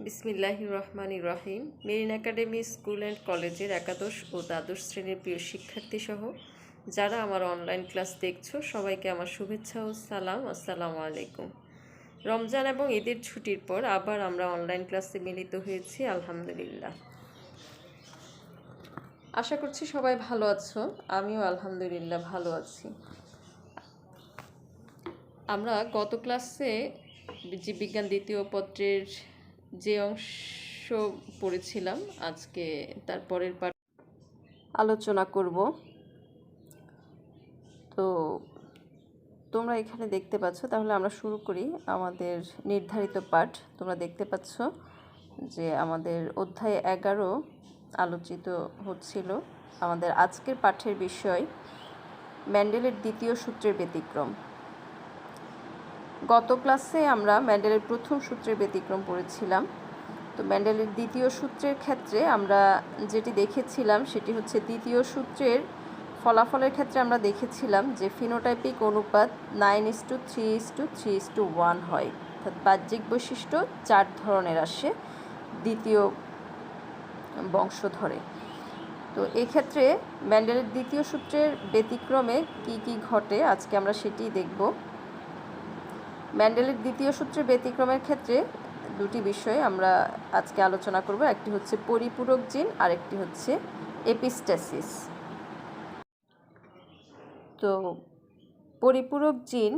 বিসমিল্লাহির রহমানির রহিম। Marine academy school and কলেজের একাদশ ও দ্বাদশ শ্রেণীর প্রিয় শিক্ষার্থী সহ যারা আমার অনলাইন ক্লাস দেখছো সবাইকে আমার শুভেচ্ছা ও সালাম। আসসালামু আলাইকুম। রমজান এবং ঈদের ছুটির পর আবার আমরা অনলাইন ক্লাসে মিলিত হয়েছি, আলহামদুলিল্লাহ। আশা করছি সবাই ভালো আছো, আমিও আলহামদুলিল্লাহ ভালো আছি। আমরা গত ক্লাসে জীববিজ্ঞান দ্বিতীয় পত্রের যে অংশ পড়েছিলাম আজকে তার পরের পাঠ আলোচনা করব। তো তোমরা এখানে দেখতে পাচ্ছ, তাহলে আমরা শুরু করি আমাদের নির্ধারিত পাঠ। তোমরা দেখতে পাচ্ছ যে আমাদের অধ্যায় 11 আলোচিত হচ্ছিল। আমাদের আজকের পাঠের বিষয় মেন্ডেলের দ্বিতীয় সূত্রের ব্যতিক্রম। গত ক্লাসে আমরা মেন্ডেলের প্রথম সূত্রের ব্যতিক্রম পড়েছিলাম। তো মেন্ডেলের দ্বিতীয় সূত্রের ক্ষেত্রে আমরা যেটি দেখেছিলাম সেটি হচ্ছে দ্বিতীয় সূত্রের ফলাফলের ক্ষেত্রে আমরা দেখেছিলাম যে ফিনোটাইপিক অনুপাত 9:3:3:1 হয়, অর্থাৎ বাহ্যিক বৈশিষ্ট্য 4 ধরনের আসে দ্বিতীয় বংশধরে। তো এক্ষেত্রে মেন্ডেলের দ্বিতীয় সূত্রের ব্যতিক্রমে কি কি ঘটে আজকে আমরা সেটি দেখব। মেন্ডেলের দ্বিতীয় সূত্রের ব্যতিক্রমের ক্ষেত্রে দুটি বিষয় আমরা আজকে আলোচনা করব। একটি হচ্ছে পরিপূরক জিন আর একটি হচ্ছে এপিস্ট্যাসিস। তো পরিপূরক জিন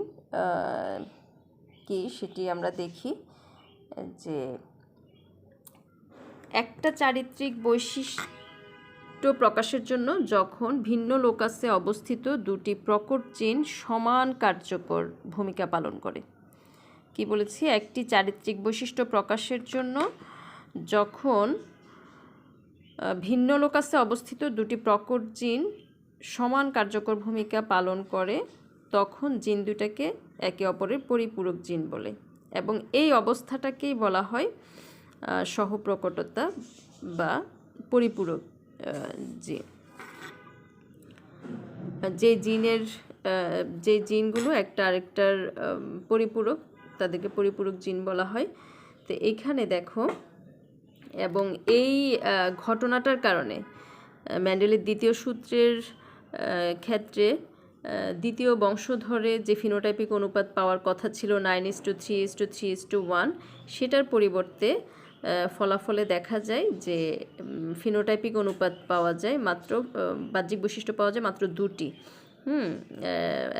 কি সেটি আমরা দেখি যে একটা চারিত্রিক বৈশিষ্ট্য প্রকাশের জন্য যখন ভিন্ন লোকাসে অবস্থিত দুটি প্রকট জিন সমান কার্যকর ভূমিকা পালন করে। কি বলেছি? একটি চারিত্রিক বৈশিষ্ট্য প্রকাশের জন্য যখন ভিন্ন লোকাসে অবস্থিত দুটি প্রকট জিন সমান কার্যকর ভূমিকা পালন করে তখন জিন দুটাকে একে অপরের পরিপূরক জিন বলে, এবং এই অবস্থাটাকেই বলা হয় সহপ্রকটতা বা পরিপূরক জিন। যে জিনগুলো একটা আরেকটার পরিপূরক তাদেরকে পরিপূরক জিন বলা হয়। তো এখানে দেখো, এবং এই ঘটনাটার কারণে মেন্ডেলের দ্বিতীয় সূত্রের ক্ষেত্রে দ্বিতীয় বংশধরে যে ফিনোটাইপিক অনুপাত পাওয়ার কথা ছিল 9:3:3:1, সেটার পরিবর্তে ফলাফলে দেখা যায় যে ফিনোটাইপিক অনুপাত পাওয়া যায় মাত্র, বাহ্যিক বৈশিষ্ট্য পাওয়া যায় মাত্র 2টি।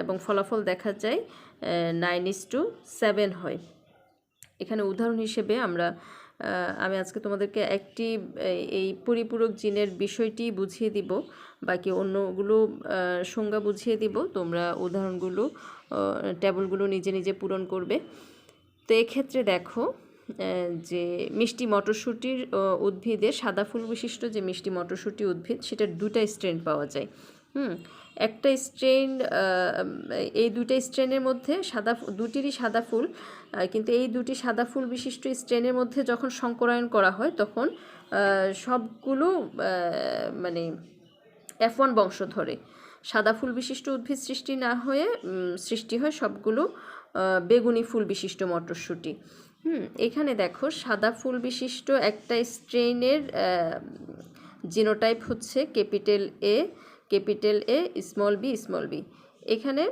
এবং ফলাফল দেখা যায় 9:7 হয়। এখানে উদাহরণ হিসেবে আমি আজকে তোমাদেরকে একটি এই পরিপূরক জিনের বিষয়টি বুঝিয়ে দিব, বাকি অন্যগুলো সংজ্ঞা বুঝিয়ে দিব। তোমরা উদাহরণগুলো টেবিলগুলো নিজে নিজে পূরণ করবে। তো এক্ষেত্রে দেখো যে মিষ্টি মটরশুঁটির উদ্ভিদে সাদা ফুল বিশিষ্ট যে মিষ্টি মটরশুঁটি উদ্ভিদ, সেটার 2টা স্ট্রেন পাওয়া যায়। একটা স্ট্রেন, এই 2টা স্ট্রেনের মধ্যে দুটিরই সাদা ফুল, কিন্তু এই 2টি সাদা ফুল বিশিষ্ট স্ট্রেনের মধ্যে যখন সংকরায়ন করা হয় তখন সবগুলো মানে F1 বংশধরে সাদা ফুল বিশিষ্ট উদ্ভিদ সৃষ্টি না হয়ে সৃষ্টি হয় সবগুলো বেগুনি ফুল বিশিষ্ট মটরশুঁটি। এখানে দেখো সাদা ফুল বিশিষ্ট একটা স্ট্রেনের জিনোটাইপ হচ্ছে ক্যাপিটাল এ স্মল বি। এখানে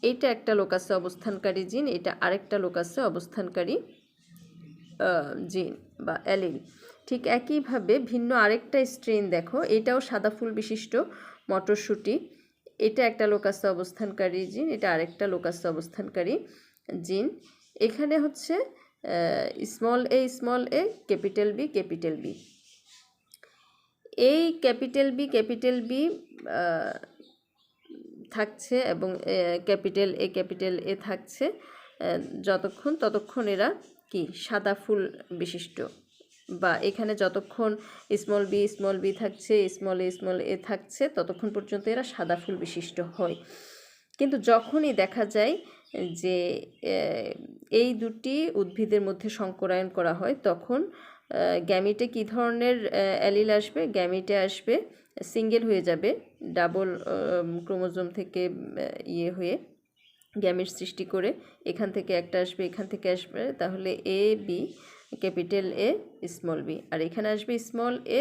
এইটা একটা লোকাসে অবস্থানকারী জিন, এটা আরেকটা লোকাসে অবস্থানকারী জিন বা অ্যালিল। ঠিক একইভাবে ভিন্ন আরেকটা স্ট্রেন দেখো, এটাও সাদা ফুল বিশিষ্ট মটরশুঁটি, এটা একটা লোকাসে অবস্থানকারী জিন, এটা আরেকটা লোকাসে অবস্থানকারী জিন। এখানে হচ্ছে স্মল এ ক্যাপিটাল বি। এই ক্যাপিটাল বি থাকছে এবং ক্যাপিটাল এ থাকছে ততক্ষণ এরা কি সাদা ফুল বিশিষ্ট, বা এখানে যতক্ষণ স্মল বি থাকছে, স্মল এ থাকছে, ততক্ষণ পর্যন্ত এরা সাদা ফুল বিশিষ্ট হয়। কিন্তু যখনই দেখা যায় যে এই দুটি উদ্ভিদের মধ্যে সংকরায়ন করা হয় তখন গ্যামিটে কী ধরনের অ্যালিল আসবে? গ্যামিটে আসবে সিঙ্গেল হয়ে যাবে, ডাবল ক্রোমোজোম থেকে হয়ে গ্যামিট সৃষ্টি করে এখান থেকে একটা আসবে, এখান থেকে আসবে, তাহলে A B capital A small B, আর এখানে আসবে small A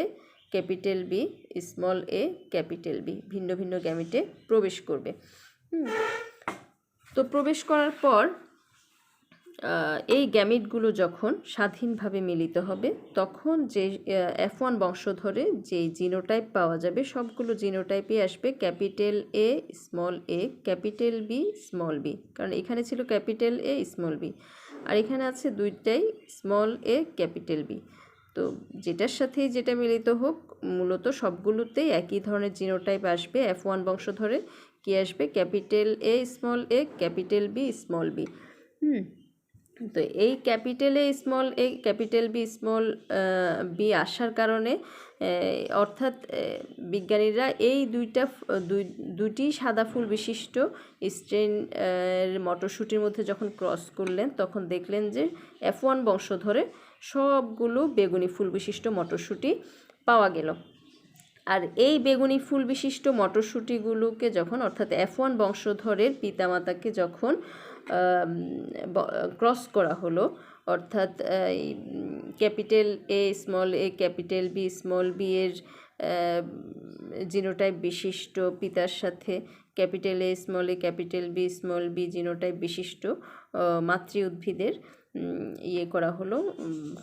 capital B small A capital B, ভিন্ন ভিন্ন গ্যামেটে প্রবেশ করবে। তো প্রবেশ করার পর এই গ্যামিটগুলো যখন স্বাধীনভাবে মিলিত হবে তখন যে F1 বংশধরে যে জিনোটাইপ পাওয়া যাবে সবগুলো জিনোটাইপই আসবে capital A small A capital B small B, কারণ এখানে ছিল ক্যাপিটাল এ স্মল বি আর এখানে আছে দুইটাই স্মল এ ক্যাপিটাল বি। তো যেটার সাথেই যেটা মিলিত হোক মূলত সবগুলোতেই একই ধরনের জিনোটাইপ আসবে। F1 বংশধরে কি আসবে? Capital A small A capital B small B. তো এই capital A small A capital B small B আসার কারণে অর্থাৎ বিজ্ঞানীরা এই দুইটি সাদা ফুল বিশিষ্ট স্ট্রেন মটরশুঁটির মধ্যে যখন ক্রস করলেন তখন দেখলেন যে F1 বংশধরে সবগুলো বেগুনি ফুল বিশিষ্ট মটরশুঁটি পাওয়া গেল। আর এই বেগুনি ফুল বিশিষ্ট মটরশুঁটিগুলোকে যখন অর্থাৎ F1 বংশধরের পিতামাতাকে যখন ক্রস করা হলো, অর্থাৎ capital A small A capital B small B এর জিনোটাইপ বিশিষ্ট পিতার সাথে capital A small A capital B small B genotype বিশিষ্ট মাতৃ উদ্ভিদের করা হলো,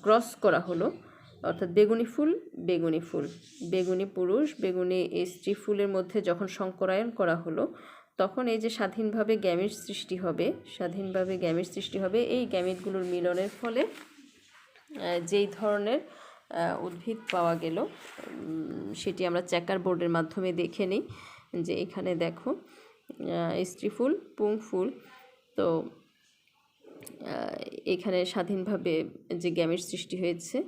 ক্রস করা হলো, অর্থাৎ বেগুনি ফুল বেগুনি পুরুষ বেগুনি স্ত্রী ফুলের মধ্যে যখন সংকরায়ন করা হলো তখন এই যে স্বাধীনভাবে গ্যামেট সৃষ্টি হবে এই গ্যামেটগুলোর মিলনের ফলে যেই ধরনের উদ্ভিদ পাওয়া গেল সেটি আমরা চেকার বোর্ডের মাধ্যমে দেখে নিই। যে এখানে দেখো স্ত্রী ফুল পুং ফুল, তো এখানে স্বাধীনভাবে যে গ্যামেট সৃষ্টি হয়েছে,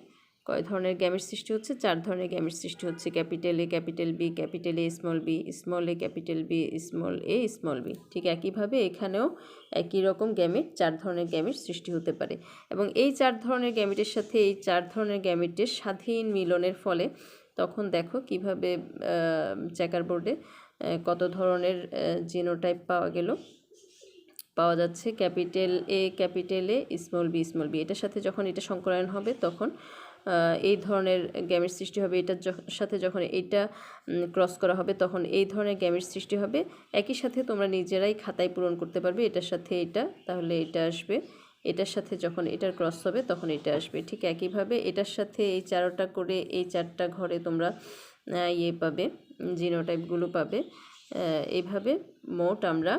কয় ধরনের গ্যামেট সৃষ্টি হচ্ছে? 4 ধরনের গ্যামেট সৃষ্টি হচ্ছে। Capital A capital B capital A small A capital B small B. ঠিক একইভাবে এখানেও একই রকম গ্যামেট 4 ধরনের গ্যামেট সৃষ্টি হতে পারে এবং এই 4 ধরনের গ্যামেটের সাথে এই 4 ধরনের গ্যামেটের স্বাধীন মিলনের ফলে তখন দেখো কিভাবে চেকার বোর্ডে কত ধরনের জিনোটাইপ পাওয়া যাচ্ছে। ক্যাপিটাল এ স্মল বি এটার সাথে যখন এটা সংকরায়ন হবে তখন এই ধরনের গ্যামেট সৃষ্টি হবে। এটার সাথে যখন এটা ক্রস করা হবে তখন এই ধরনের গ্যামেট সৃষ্টি হবে। একই সাথে তোমরা নিজেরাই খাতায় পূরণ করতে পারবে। এটার সাথে এটা, তাহলে এটা আসবে। এটার সাথে যখন এটার ক্রস হবে তখন এটা আসবে। ঠিক একইভাবে এটার সাথে এই 4টা করে এই 4টা ঘরে তোমরা পাবে, জিনোটাইপগুলো পাবে। এইভাবে মোট আমরা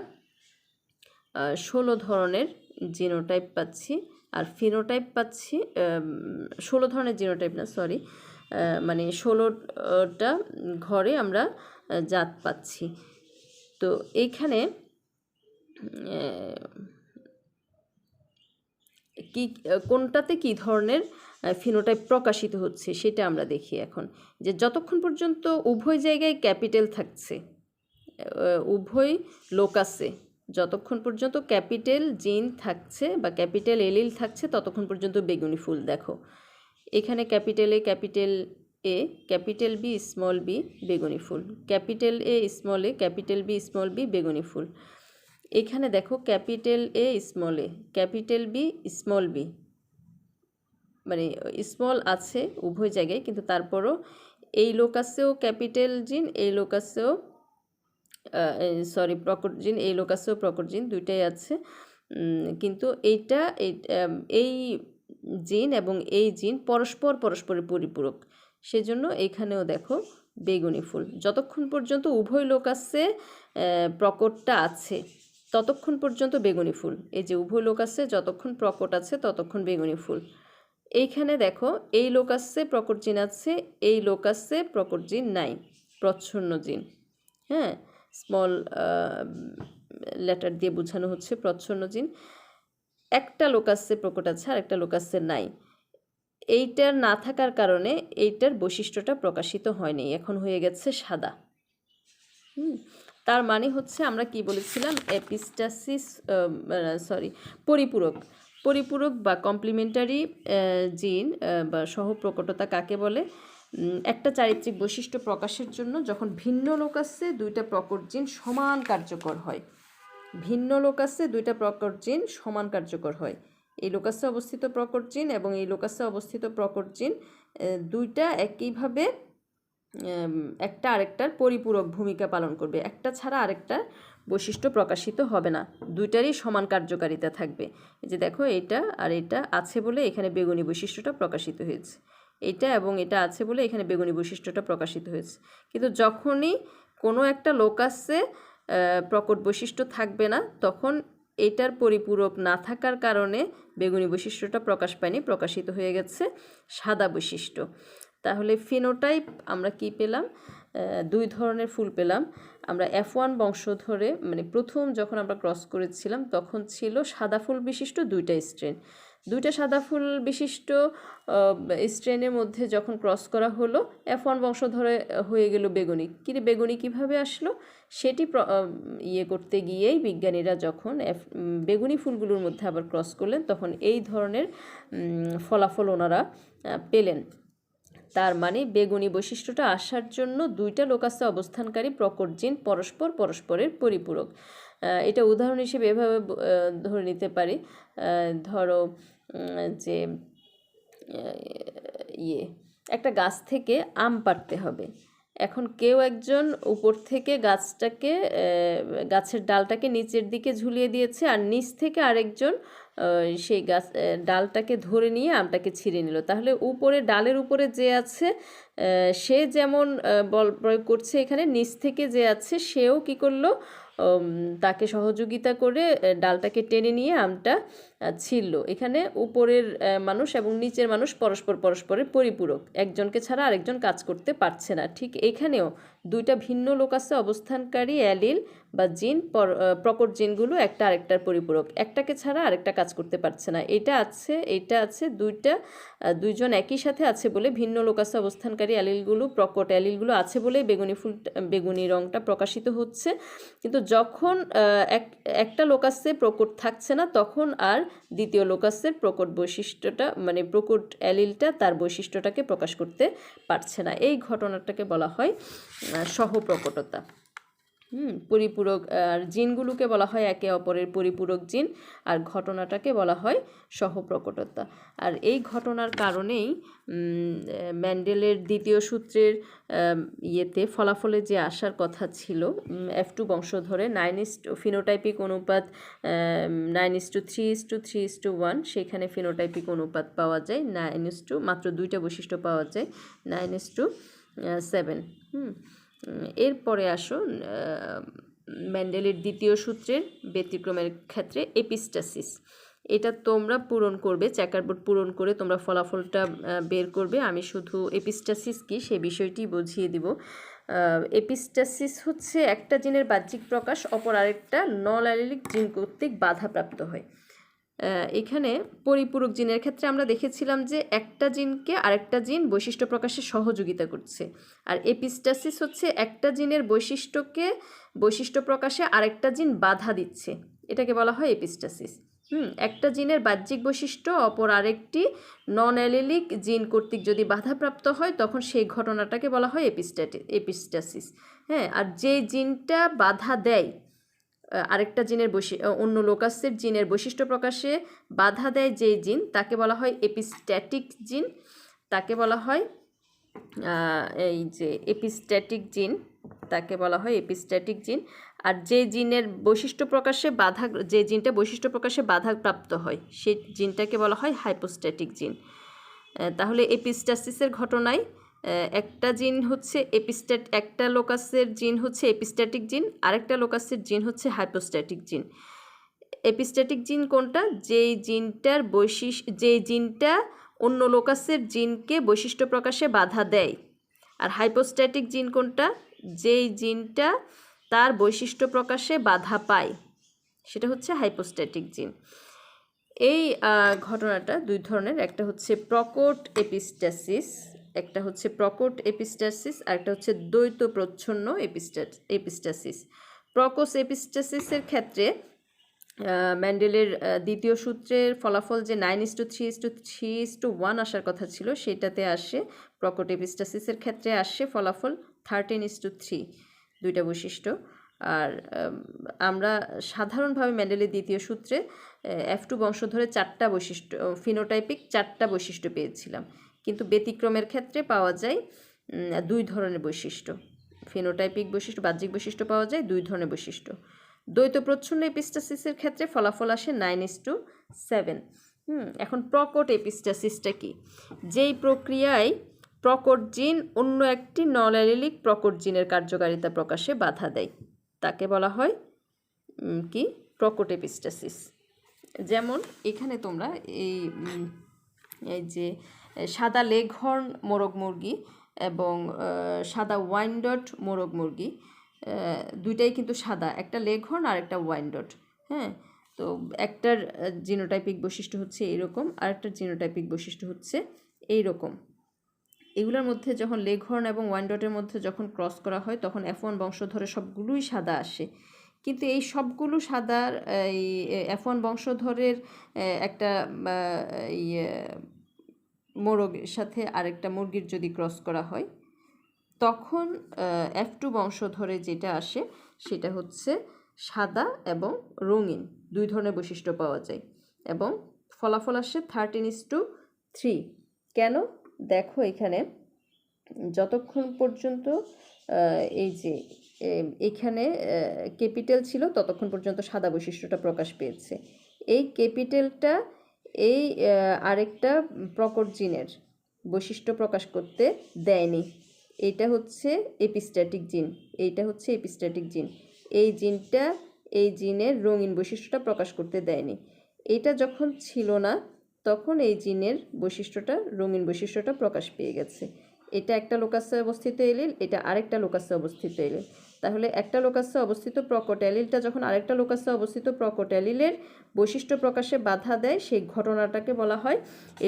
16 ধরনের জিনোটাইপ পাচ্ছি আর ফিনোটাইপ পাচ্ছি 16 ধরনের জিনোটাইপ না, সরি, মানে 16টা ঘরে আমরা জাত পাচ্ছি। তো এইখানে কি কোনটাতে কি ধরনের ফিনোটাইপ প্রকাশিত হচ্ছে সেটা আমরা দেখি এখন। যে যতক্ষণ পর্যন্ত উভয় জায়গায় ক্যাপিটাল থাকছে, উভয় লোকাসে যতক্ষণ পর্যন্ত ক্যাপিটাল জিন থাকছে বা ক্যাপিটাল এলিল থাকছে ততক্ষণ পর্যন্ত বেগুনি ফুল। দেখো এখানে capital A capital B small B বেগুনি ফুল, capital A capital B small B বেগুনি ফুল। এখানে দেখো capital A capital B small B, মানে স্মল আছে উভয় জায়গায় কিন্তু তারপরও এই লোকাসেও ক্যাপিটাল জিন এই লোকাসেও প্রকট জিন এই লোকাসেও প্রকট জিন দুইটাই আছে, কিন্তু এই জিন এবং এই জিন পরস্পরের পরিপূরক, সেজন্য এখানেও দেখো বেগুনি ফুল। যতক্ষণ পর্যন্ত উভয় লোকাসে প্রকটটা আছে ততক্ষণ পর্যন্ত বেগুনি ফুল। এই যে উভয় লোকাসে যতক্ষণ প্রকট আছে ততক্ষণ বেগুনি ফুল। এইখানে দেখো এই লোকাসে প্রকট জিন আছে, এই লোকাসে প্রকট জিন নাই, প্রচ্ছন্ন জিন। হ্যাঁ, স্মল লেটার দিয়ে বোঝানো হচ্ছে প্রচ্ছন্ন জিন। একটা লোকাসে প্রকট আছে আর একটা লোকাসে নাই। এইটার না থাকার কারণে এইটার বৈশিষ্ট্যটা প্রকাশিত হয়নি, এখন হয়ে গেছে সাদা। তার মানে হচ্ছে আমরা কি বলেছিলাম? এপিস্টাসিস পরিপূরক বা কমপ্লিমেন্টারি জিন বা সহপ্রকটতা কাকে বলে? একটা চারিত্রিক বৈশিষ্ট্য প্রকাশের জন্য যখন ভিন্ন লোকাসে দুইটা প্রকট জিন সমান কার্যকর হয়, এই লোকাসে অবস্থিত প্রকট জিন এবং এই লোকাসে অবস্থিত প্রকট জিন দুইটা একইভাবে একটা আরেকটার পরিপূরক ভূমিকা পালন করবে, একটা ছাড়া আরেকটা বৈশিষ্ট্য প্রকাশিত হবে না, দুইটারই সমান কার্যকারিতা থাকবে। এই যে দেখো, এটা আর এটা আছে বলে এখানে বেগুনি বৈশিষ্ট্যটা প্রকাশিত হয়েছে, এটা এবং এটা আছে বলে এখানে বেগুনি বৈশিষ্ট্যটা প্রকাশিত হয়েছে। কিন্তু যখনই কোনো একটা লোকাসে প্রকট বৈশিষ্ট্য থাকবে না, তখন এটার পরিপূরক না থাকার কারণে বেগুনি বৈশিষ্ট্যটা প্রকাশ পায়নি, প্রকাশিত হয়ে গেছে সাদা বৈশিষ্ট্য। তাহলে ফিনোটাইপ আমরা কি পেলাম? দুই ধরনের ফুল পেলাম আমরা। F1 বংশধরে মানে প্রথম যখন আমরা ক্রস করেছিলাম তখন ছিল সাদা ফুল বিশিষ্ট দুইটা স্ট্রেন, দুইটা সাদা ফুল বিশিষ্ট স্ট্রেনের মধ্যে যখন ক্রস করা হলো F1 বংশধরে হয়ে গেল বেগুনি। কিন্তু বেগুনি কিভাবে আসলো সেটি করতে গিয়েই বিজ্ঞানীরা যখন বেগুনি ফুলগুলোর মধ্যে আবার ক্রস করলেন তখন এই ধরনের ফলাফল ওনারা পেলেন। তার মানে বেগুনি বৈশিষ্ট্যটা আসার জন্য দুইটা লোকাসে অবস্থানকারী প্রকট জিন পরস্পরের পরিপূরক। এটা উদাহরণ হিসেবে এভাবে ধরে নিতে পারি, ধরো যে একটা গাছ থেকে আম পাড়তে হবে। এখন কেউ একজন উপর থেকে গাছের ডালটাকে নিচের দিকে ঝুলিয়ে দিয়েছে, আর নিচ থেকে আরেকজন সেই ডালটাকে ধরে নিয়ে আমটাকে ছিঁড়ে নিল। তাহলে ডালের উপরে যে আছে সে যেমন বল প্রয়োগ করছে, এখানে নিচ থেকে যে আছে সেও কি করলো, তাকে সহযোগিতা করে ডালটাকে টেনে নিয়ে আমটা ছিঁড়ল। এখানে উপরের মানুষ এবং নিচের মানুষ পরস্পরের পরিপূরক, একজনকে ছাড়া আরেকজন কাজ করতে পারছে না। ঠিক এখানেও দুইটা ভিন্ন লোকাসে অবস্থানকারী অ্যালিল বা জিন, প্রকট জিনগুলো একটা আরেকটার পরিপূরক, একটাকে ছাড়া আরেকটা কাজ করতে পারছে না। এটা আছে দুইজন একই সাথে আছে বলে ভিন্ন লোকাসে অবস্থানকারী অ্যালিলগুলো, প্রকট অ্যালিলগুলো আছে বলেই বেগুনি রঙটা প্রকাশিত হচ্ছে। কিন্তু যখন একটা লোকাসে প্রকট থাকছে না তখন আর দ্বিতীয় লোকাসের প্রকট বৈশিষ্ট্যটা মানে প্রকট অ্যালিলটা তার বৈশিষ্ট্যটাকে প্রকাশ করতে পারছে না। এই ঘটনাটাকে বলা হয় সহপ্রকটতা। পরিপূরক আর জিনগুলোকে বলা হয় একে অপরের পরিপূরক জিন, আর ঘটনাটাকে বলা হয় সহপ্রকটতা। আর এই ঘটনার কারণেই মেন্ডেলের দ্বিতীয় সূত্রের ফলাফলে যে আসার কথা ছিল F2 বংশধরে ফিনোটাইপিক অনুপাত 9:3:3:1, সেখানে ফিনোটাইপিক অনুপাত পাওয়া যায় 9:, মাত্র দুইটা বৈশিষ্ট্য পাওয়া যায় 9:7। এরপরে আসো মেন্ডেলের দ্বিতীয় সূত্রের ব্যতিক্রমের ক্ষেত্রে এপিস্টাসিস। এটা তোমরা পূরণ করবে, চেকারবোর্ড পূরণ করে তোমরা ফলাফলটা বের করবে। আমি শুধু এপিস্টাসিস কি সে বিষয়টি বুঝিয়ে দিব। এপিস্টাসিস হচ্ছে একটা জিনের বাহ্যিক প্রকাশ অপর আরেকটা নন অ্যালিলিক জিন কর্তৃক বাধাপ্রাপ্ত হয়। এখানে পরিপূরক জিনের ক্ষেত্রে আমরা দেখেছিলাম যে একটা জিনকে আরেকটা জিন বৈশিষ্ট্য প্রকাশে সহযোগিতা করছে, আর এপিস্টাসিস হচ্ছে একটা জিনের বৈশিষ্ট্য প্রকাশে আরেকটা জিন বাধা দিচ্ছে, এটাকে বলা হয় এপিস্টাসিস। একটা জিনের বাহ্যিক বৈশিষ্ট্য অপর আরেকটি নন অ্যালিলিক জিন কর্তৃক যদি বাধাপ্রাপ্ত হয় তখন সেই ঘটনাটাকে বলা হয় এপিস্টাসিস। আর যে জিনটা বাধা দেয় আরেকটা জিনের অন্য লোকাসের জিনের বৈশিষ্ট্য প্রকাশে বাধা দেয় যে জিন, তাকে বলা হয় এপিস্ট্যাটিক জিন। তাকে বলা হয় এপিস্ট্যাটিক জিন। আর যে জিনের যে জিনটা বৈশিষ্ট্য প্রকাশে বাধাপ্রাপ্ত হয় সেই জিনটাকে বলা হয় হাইপোস্ট্যাটিক জিন। তাহলে এপিস্টাসিসের ঘটনায় একটা জিন হচ্ছে একটা লোকাসের জিন হচ্ছে এপিস্ট্যাটিক জিন, আরেকটা লোকাসের জিন হচ্ছে হাইপোস্ট্যাটিক জিন। এপিস্ট্যাটিক জিন কোনটা? যে জিনটা অন্য লোকাসের জিনকে বৈশিষ্ট্য প্রকাশে বাধা দেয়। আর হাইপোস্ট্যাটিক জিন কোনটা? যেই জিনটা তার বৈশিষ্ট্য প্রকাশে বাধা পায়, সেটা হচ্ছে হাইপোস্ট্যাটিক জিন। এই ঘটনাটা দুই ধরনের, একটা হচ্ছে প্রকট এপিস্টাসিস, আর একটা হচ্ছে দ্বৈত প্রচ্ছন্ন এপিস্টাসিস। প্রকট এপিস্টাসিসের ক্ষেত্রে মেন্ডেলের দ্বিতীয় সূত্রের ফলাফল যে 9:3:3:1 আসার কথা ছিল সেটাতে আসে। প্রকট এপিস্টাসিসের ক্ষেত্রে আসে ফলাফল 13:3, দুইটা বৈশিষ্ট্য। আর আমরা সাধারণভাবে মেন্ডেলের দ্বিতীয় সূত্রে F2 বংশধরে 4টা বৈশিষ্ট্য, ফিনোটাইপিক 4টা বৈশিষ্ট্য পেয়েছিলাম, কিন্তু ব্যতিক্রমের ক্ষেত্রে পাওয়া যায় 2 ধরনের বৈশিষ্ট্য। ফিনোটাইপিক বৈশিষ্ট্য, বাহ্যিক বৈশিষ্ট্য পাওয়া যায় 2 ধরনের বৈশিষ্ট্য। দ্বৈত প্রচ্ছন্ন এপিস্টাসিসের ক্ষেত্রে ফলাফল আসে 9:7। এখন প্রকট এপিস্টাসিসটা কি? যেই প্রক্রিয়ায় প্রকট জিন অন্য একটি নন অ্যালিলিক প্রকট জিনের কার্যকারিতা প্রকাশে বাধা দেয় তাকে বলা হয় কি? প্রকট এপিস্টাসিস। যেমন এখানে তোমরা এই যে সাদা লেঘর্ন মোরগ মুরগি এবং সাদা ওয়াইনডট মোরগ মুরগি, দুইটাই কিন্তু সাদা, একটা লেঘর্ন আর একটা ওয়াইনডট। হ্যাঁ, তো একটার জিনোটাইপিক বৈশিষ্ট্য হচ্ছে এইরকম, আরেকটার জিনোটাইপিক বৈশিষ্ট্য হচ্ছে এইরকম। এগুলোর মধ্যে যখন লেঘর্ন এবং ওয়াইনডটের মধ্যে যখন ক্রস করা হয় তখন F1 বংশধরে সবগুলোই সাদা আসে, কিন্তু এই সবগুলো সাদার এই F1 বংশধরের একটা মোরগের সাথে আরেকটা মুরগির যদি ক্রস করা হয় তখন F2 বংশধরে যেটা আসে সেটা হচ্ছে সাদা এবং রঙিন, 2 ধরনের বৈশিষ্ট্য পাওয়া যায় এবং ফলাফল আসে 13:3। কেন? দেখো এখানে যতক্ষণ পর্যন্ত এই যে এখানে ক্যাপিটাল ছিল ততক্ষণ পর্যন্ত সাদা বৈশিষ্ট্যটা প্রকাশ পেয়েছে। এই ক্যাপিটালটা এই আরেকটা প্রকট জিনের বৈশিষ্ট্য প্রকাশ করতে দেয়নি। এইটা হচ্ছে এপিস্ট্যাটিক জিন, এইটা হচ্ছে এপিস্ট্যাটিক জিন। এই জিনটা এই জিনের রঙিন বৈশিষ্ট্যটা প্রকাশ করতে দেয়নি। এটা যখন ছিল না তখন এই জিনের বৈশিষ্ট্যটা, রঙিন বৈশিষ্ট্যটা প্রকাশ পেয়ে গেছে। এটা একটা লোকাসে অবস্থিত এলিল, এটা আরেকটা লোকাসে অবস্থিত এলিল। তাহলে একটা লোকাসে অবস্থিত প্রকট এলিলটা যখন আরেকটা লোকাসে অবস্থিত প্রকট এলিলের বৈশিষ্ট্য প্রকাশে বাধা দেয় সেই ঘটনাটাকে বলা হয়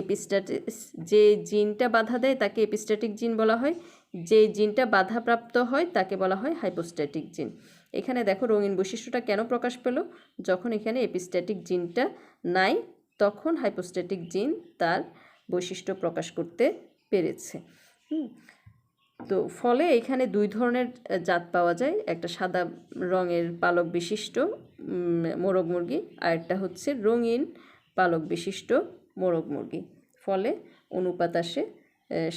এপিস্ট্যাটিস। যে জিনটা বাধা দেয় তাকে এপিস্ট্যাটিক জিন বলা হয়, যে জিনটা বাধাপ্রাপ্ত হয় তাকে বলা হয় হাইপোস্ট্যাটিক জিন। এখানে দেখো রঙিন বৈশিষ্ট্যটা কেন প্রকাশ পেল? যখন এখানে এপিস্ট্যাটিক জিনটা নাই তখন হাইপোস্ট্যাটিক জিন তার বৈশিষ্ট্য প্রকাশ করতে পেরেছে। তো ফলে এখানে 2 ধরনের জাত পাওয়া যায়, একটা সাদা রঙের পালক বিশিষ্ট মোরগ মুরগি আর একটা হচ্ছে রঙিন পালক বিশিষ্ট মোরগ মুরগি। ফলে অনুপাত আসে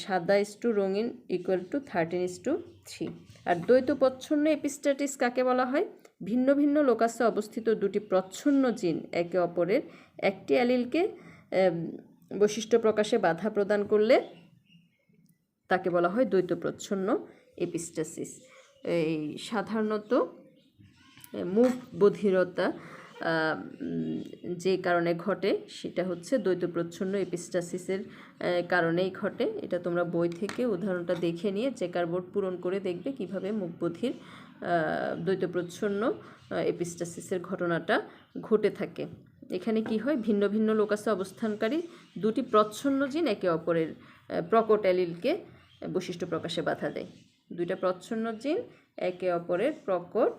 সাদা ইস্টু রঙিন ইকুয়াল টু 13:3। আর দ্বৈত প্রচ্ছন্ন এপিস্ট্যাটিস কাকে বলা হয়? ভিন্ন ভিন্ন লোকাসে অবস্থিত 2টি প্রচ্ছন্ন জিন একে অপরের একটি অ্যালিলকে বৈশিষ্ট্য প্রকাশে বাধা প্রদান করলে তাকে বলা হয় দ্বৈত প্রচ্ছন্ন এপিস্টাসিস। এই সাধারণত মুখ বধিরতা যে কারণে ঘটে সেটা হচ্ছে দ্বৈত প্রচ্ছন্ন এপিস্টাসিসের কারণেই ঘটে। এটা তোমরা বই থেকে উদাহরণটা দেখে নিয়ে চেকার বোর্ড পূরণ করে দেখবে কিভাবে মুখ বধির দ্বৈত প্রচ্ছন্ন এপিস্টাসিসের ঘটনাটা ঘটে থাকে। এখানে কি হয়? ভিন্ন ভিন্ন লোকাসে অবস্থানকারী 2টি প্রচ্ছন্ন জিন একে অপরের প্রকট অ্যালিলকে বৈশিষ্ট্য প্রকাশে বাধা দেয়। 2টা প্রচ্ছন্ন জিন একে অপরের প্রকট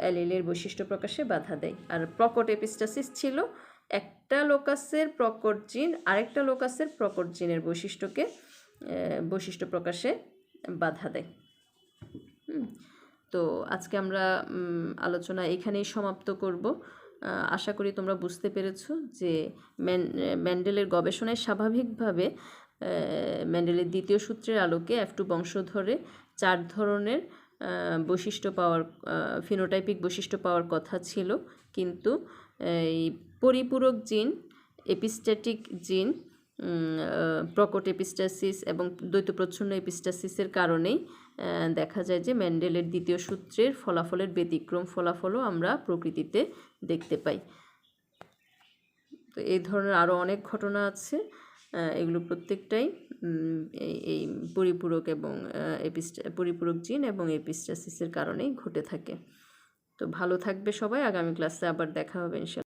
অ্যালিলের বৈশিষ্ট্য প্রকাশে বাধা দেয়। আর প্রকট এপিস্টাসিস ছিল একটা লোকাসের প্রকট জিন আরেকটা লোকাসের প্রকট জিনের বৈশিষ্ট্য প্রকাশে বাধা দেয়। তো আজকে আমরা আলোচনা এখানেই সমাপ্ত করব। আশা করি তোমরা বুঝতে পেরেছো যে মেন্ডেলের গবেষণায় স্বাভাবিকভাবে মেন্ডেলের দ্বিতীয় সূত্রের আলোকে F2 বংশধরে 4 ধরনের বৈশিষ্ট্য পাওয়ার, ফিনোটাইপিক বৈশিষ্ট্য পাওয়ার কথা ছিল, কিন্তু এই পরিপূরক জিন, এপিস্ট্যাটিক জিন, প্রকট এপিস্টাসিস এবং দ্বৈত প্রচ্ছন্ন এপিস্টাসিসের কারণেই দেখা যায় যে মেন্ডেলের দ্বিতীয় সূত্রের ফলাফলের ব্যতিক্রম ফলাফলও আমরা প্রকৃতিতে দেখতে পাই। তো এই ধরনের আরও অনেক ঘটনা আছে, এগুলো প্রত্যেকটাই এই পরিপূরক এবং পরিপূরক জিন এবং এপিস্টাসিসের কারণেই ঘটে থাকে। তো ভালো থাকবে সবাই, আগামী ক্লাসে আবার দেখা হবে ইনশাআল্লাহ।